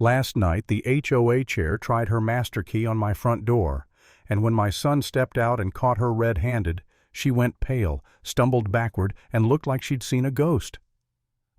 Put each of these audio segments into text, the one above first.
Last night, the HOA chair tried her master key on my front door, and when my son stepped out and caught her red-handed, she went pale, stumbled backward, and looked like she'd seen a ghost.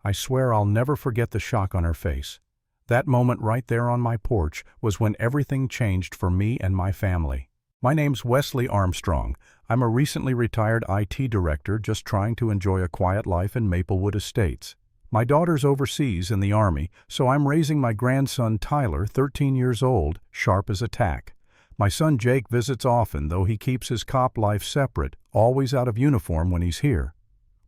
I swear I'll never forget the shock on her face. That moment right there on my porch was when everything changed for me and my family. My name's Wesley Armstrong. I'm a recently retired IT director just trying to enjoy a quiet life in Maplewood Estates. My daughter's overseas in the Army, so I'm raising my grandson Tyler, 13 years old, sharp as a tack. My son Jake visits often, though he keeps his cop life separate, always out of uniform when he's here.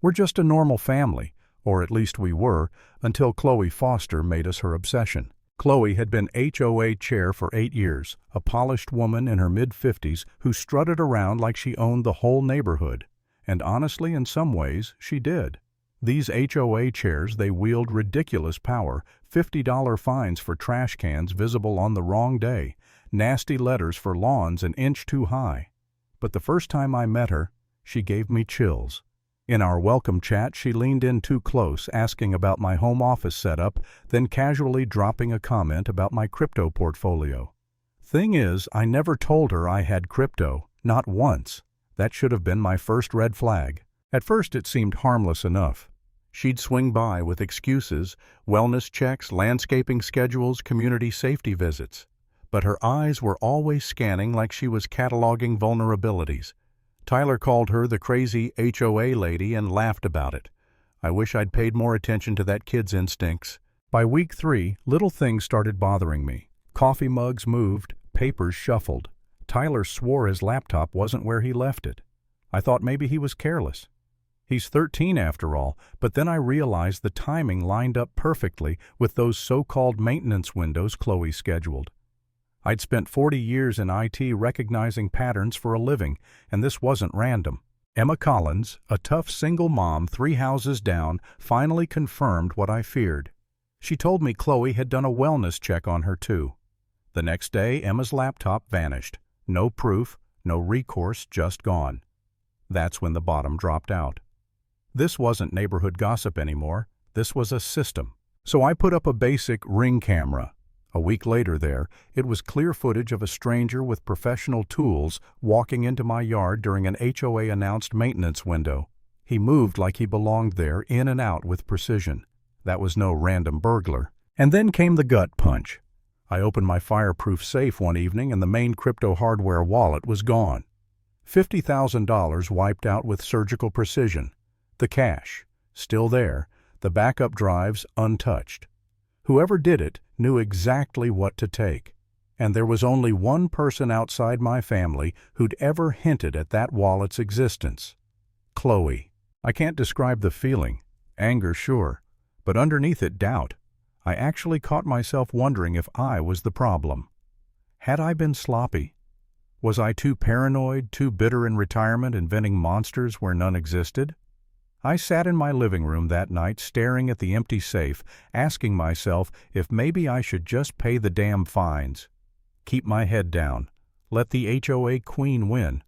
We're just a normal family, or at least we were, until Chloe Foster made us her obsession. Chloe had been HOA chair for 8 years, a polished woman in her mid-50s who strutted around like she owned the whole neighborhood. And honestly, in some ways, she did. These HOA chairs, they wield ridiculous power, $50 fines for trash cans visible on the wrong day, nasty letters for lawns an inch too high. But the first time I met her, she gave me chills. In our welcome chat, she leaned in too close, asking about my home office setup, then casually dropping a comment about my crypto portfolio. Thing is, I never told her I had crypto, not once. That should have been my first red flag. At first it seemed harmless enough. She'd swing by with excuses, wellness checks, landscaping schedules, community safety visits. But her eyes were always scanning like she was cataloging vulnerabilities. Tyler called her the crazy HOA lady and laughed about it. I wish I'd paid more attention to that kid's instincts. By week 3, little things started bothering me. Coffee mugs moved, papers shuffled. Tyler swore his laptop wasn't where he left it. I thought maybe he was careless. He's 13 after all, but then I realized the timing lined up perfectly with those so-called maintenance windows Chloe scheduled. I'd spent 40 years in IT recognizing patterns for a living, and this wasn't random. Emma Collins, a tough single mom 3 houses down, finally confirmed what I feared. She told me Chloe had done a wellness check on her too. The next day, Emma's laptop vanished. No proof, no recourse, just gone. That's when the bottom dropped out. This wasn't neighborhood gossip anymore. This was a system. So I put up a basic Ring camera. A week later it was clear footage of a stranger with professional tools walking into my yard during an HOA-announced maintenance window. He moved like he belonged there, in and out with precision. That was no random burglar. And then came the gut punch. I opened my fireproof safe one evening and the main crypto hardware wallet was gone. $50,000 wiped out with surgical precision. The cash, still there, the backup drives untouched. Whoever did it knew exactly what to take, and there was only one person outside my family who'd ever hinted at that wallet's existence. Chloe. I can't describe the feeling. Anger, sure, but underneath it, doubt. I actually caught myself wondering if I was the problem. Had I been sloppy? Was I too paranoid, too bitter in retirement, inventing monsters where none existed? I sat in my living room that night staring at the empty safe, asking myself if maybe I should just pay the damn fines. Keep my head down. Let the HOA queen win.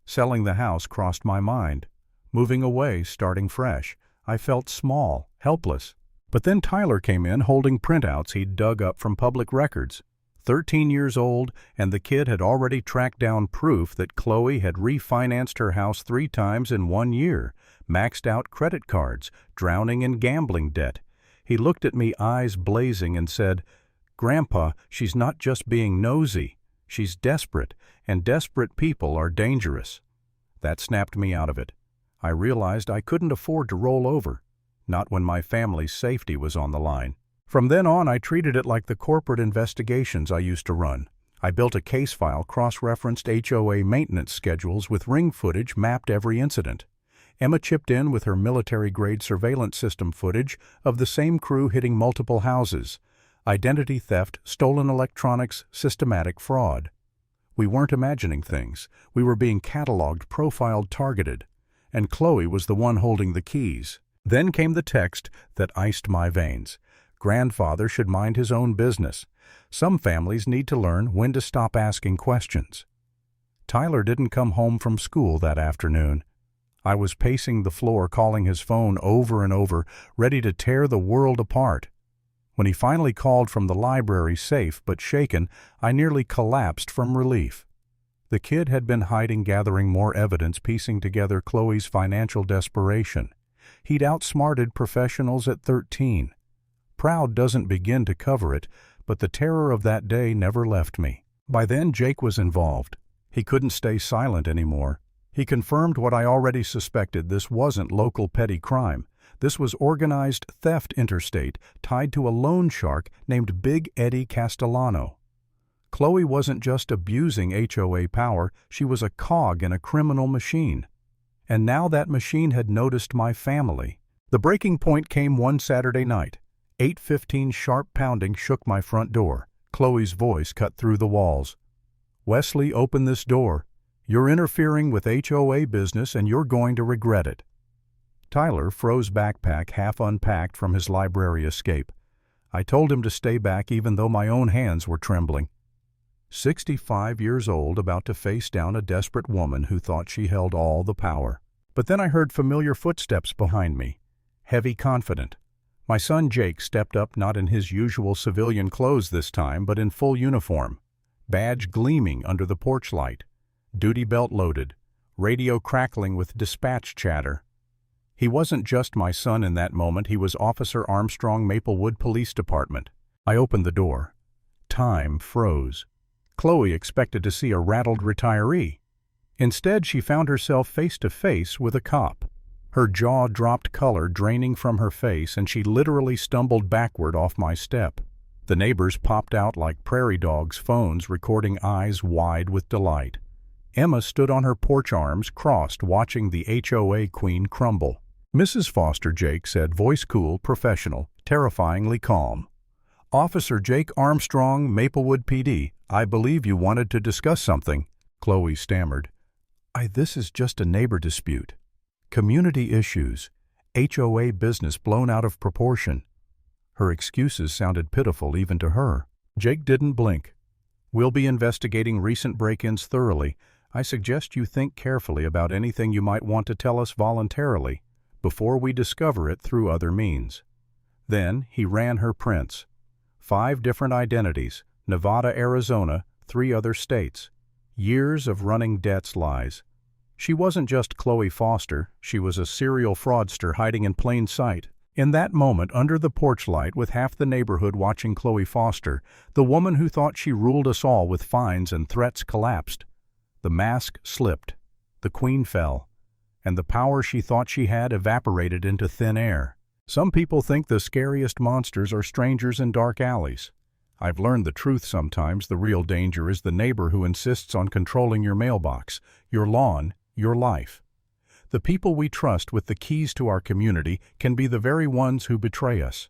Selling the house crossed my mind. Moving away, starting fresh. I felt small, helpless. But then Tyler came in holding printouts he'd dug up from public records. 13 years old, and the kid had already tracked down proof that Chloe had refinanced her house 3 times in 1 year, maxed out credit cards, drowning in gambling debt. He looked at me, eyes blazing, and said, "Grandpa, she's not just being nosy. She's desperate, and desperate people are dangerous." That snapped me out of it. I realized I couldn't afford to roll over, not when my family's safety was on the line. From then on, I treated it like the corporate investigations I used to run. I built a case file, cross-referenced HOA maintenance schedules with Ring footage, mapped every incident. Emma chipped in with her military-grade surveillance system footage of the same crew hitting multiple houses. Identity theft, stolen electronics, systematic fraud. We weren't imagining things. We were being cataloged, profiled, targeted. And Chloe was the one holding the keys. Then came the text that iced my veins. Grandfather should mind his own business. Some families need to learn when to stop asking questions. Tyler didn't come home from school that afternoon. I was pacing the floor, calling his phone over and over, ready to tear the world apart. When he finally called from the library, safe but shaken, I nearly collapsed from relief. The kid had been hiding, gathering more evidence, piecing together Chloe's financial desperation. He'd outsmarted professionals at 13. Proud doesn't begin to cover it, but the terror of that day never left me. By then, Jake was involved. He couldn't stay silent anymore. He confirmed what I already suspected. This wasn't local petty crime. This was organized theft interstate, tied to a loan shark named Big Eddie Castellano. Chloe wasn't just abusing HOA power, she was a cog in a criminal machine. And now that machine had noticed my family. The breaking point came one Saturday night. 8:15 sharp pounding shook my front door. Chloe's voice cut through the walls. "Wesley, open this door. You're interfering with HOA business and you're going to regret it." Tyler, froze backpack half unpacked from his library escape. I told him to stay back even though my own hands were trembling. 65 years old, about to face down a desperate woman who thought she held all the power. But then I heard familiar footsteps behind me, heavy, confident. My son Jake stepped up, not in his usual civilian clothes this time, but in full uniform, badge gleaming under the porch light, duty belt loaded, radio crackling with dispatch chatter. He wasn't just my son in that moment, he was Officer Armstrong, Maplewood Police Department. I opened the door. Time froze. Chloe expected to see a rattled retiree. Instead, she found herself face to face with a cop. Her jaw dropped, color draining from her face, and she literally stumbled backward off my step. The neighbors popped out like prairie dogs, phones recording, eyes wide with delight. Emma stood on her porch, arms crossed, watching the HOA queen crumble. "Mrs. Foster," Jake said, voice cool, professional, terrifyingly calm. "Officer Jake Armstrong, Maplewood PD, I believe you wanted to discuss something." Chloe stammered. This is just a neighbor dispute. Community issues. HOA business blown out of proportion." Her excuses sounded pitiful even to her. Jake didn't blink. "We'll be investigating recent break-ins thoroughly. I suggest you think carefully about anything you might want to tell us voluntarily before we discover it through other means." Then he ran her prints. 5 different identities, Nevada, Arizona, 3 other states. Years of running debts, lies. She wasn't just Chloe Foster, she was a serial fraudster hiding in plain sight. In that moment, under the porch light, with half the neighborhood watching Chloe Foster, the woman who thought she ruled us all with fines and threats collapsed. The mask slipped, the queen fell, and the power she thought she had evaporated into thin air. Some people think the scariest monsters are strangers in dark alleys. I've learned the truth sometimes. The real danger is the neighbor who insists on controlling your mailbox, your lawn, your life. The people we trust with the keys to our community can be the very ones who betray us.